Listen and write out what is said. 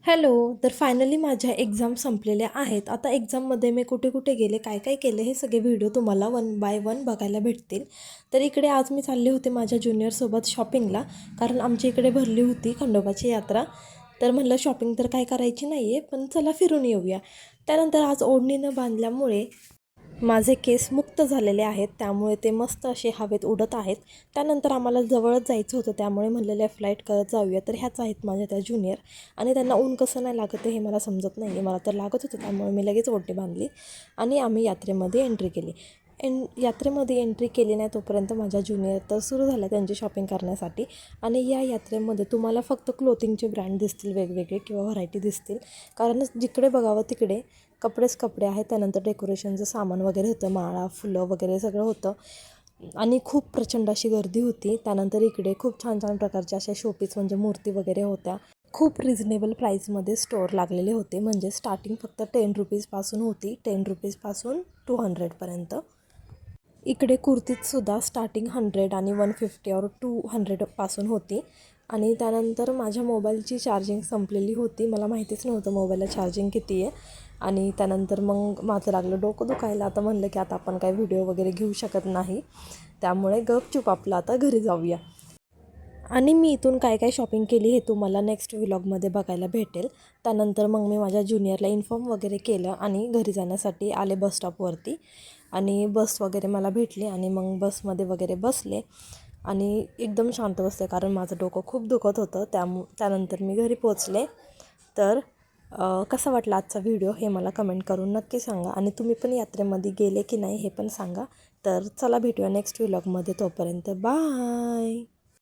Hello. तर finally माझ्या exam संपलेल्या आहेत. आता एक्झाममध्ये मी कुठे कुठे गेले, काय काय केले, हे सगळे व्हिडिओ तुम्हाला वन बाय वन बघायला भेटतील. तर इकडे आज मी चालले होते माझ्या ज्युनियरसोबत शॉपिंगला, कारण आमच्या इकडे भरली होती खंडोबाची यात्रा. तर म्हणलं शॉपिंग तर काय करायची नाही आहे, पण चला फिरून येऊया. त्यानंतर आज ओढणीनं बांधल्यामुळे माझे केस मुक्त झालेले आहेत, त्यामुळे ते मस्त असे हवेत उडत आहेत. त्यानंतर आम्हाला जवळच जायचं होतं, त्यामुळे म्हणलं लेफ्ट राईट करत जाऊया. तर ह्याच आहेत माझ्या त्या ज्युनियर, आणि त्यांना ऊन कसं नाही लागत हे मला समजत नाही आहे. मला तर लागत होतं, त्यामुळे मी लगेच ओढणी बांधली आणि आम्ही यात्रेमध्ये एंट्री केली. यात्रेमध्ये एंट्री केली नाही तोपर्यंत माझ्या ज्युनियर तर सुरू झाल्या त्यांची शॉपिंग करण्यासाठी. आणि या यात्रेमध्ये तुम्हाला फक्त क्लोथिंगचे ब्रँड दिसतील वेगवेगळे किंवा व्हरायटी दिसतील, कारण जिकडे बघावं तिकडे कपडेच कपडे आहेत. त्यानंतर डेकोरेशनचं सामान वगैरे होतं, माळा फुलं वगैरे सगळं होतं, आणि खूप प्रचंड अशी गर्दी होती. त्यानंतर इकडे खूप छान छान प्रकारच्या अशा शोपीस म्हणजे मूर्ती वगैरे होत्या. खूप रिझनेबल प्राईसमध्ये स्टोअर लागलेले होते, म्हणजे स्टार्टिंग फक्त 10 रुपीजपासून होती, 10 रुपीजपासून 200पर्यंत. इकडे कुर्तीतसुद्धा स्टार्टिंग 100 आणि 150 और 200पासून होती. आणि त्यानंतर माझ्या मोबाईलची चार्जिंग संपलेली होती, मला माहितीच नव्हतं मोबाईलला चार्जिंग किती आहे. आणि त्यानंतर मग माझं लागलं डोकं दुखायला. आता म्हणलं की आता आपण काय व्हिडिओ वगैरे घेऊ शकत नाही, त्यामुळे गपचूप आपलं आता घरी जाऊया. आणि मी इथून काय काय शॉपिंग केली हे तुम्हाला नेक्स्ट व्लॉगमध्ये बघायला भेटेल. त्यानंतर मग मी माझ्या ज्युनियरला इन्फॉर्म वगैरे केलं आणि घरी जाण्यासाठी आले बस स्टॉपवरती. आणि बस वगैरे मला भेटली आणि मग बसमध्ये वगैरे बसले आणि एकदम शांत बसले, कारण माझं डोकं खूप दुखत होतं. त्यानंतर मी घरी पोचले. तर कसा वाटला आजचा व्हिडिओ हे मला कमेंट करून नक्की सांगा, आणि तुम्ही पण यात्रेमध्ये गेले की नाही हे पण सांगा. तर चला भेटूया नेक्स्ट व्लॉगमध्ये, तोपर्यंत बाय.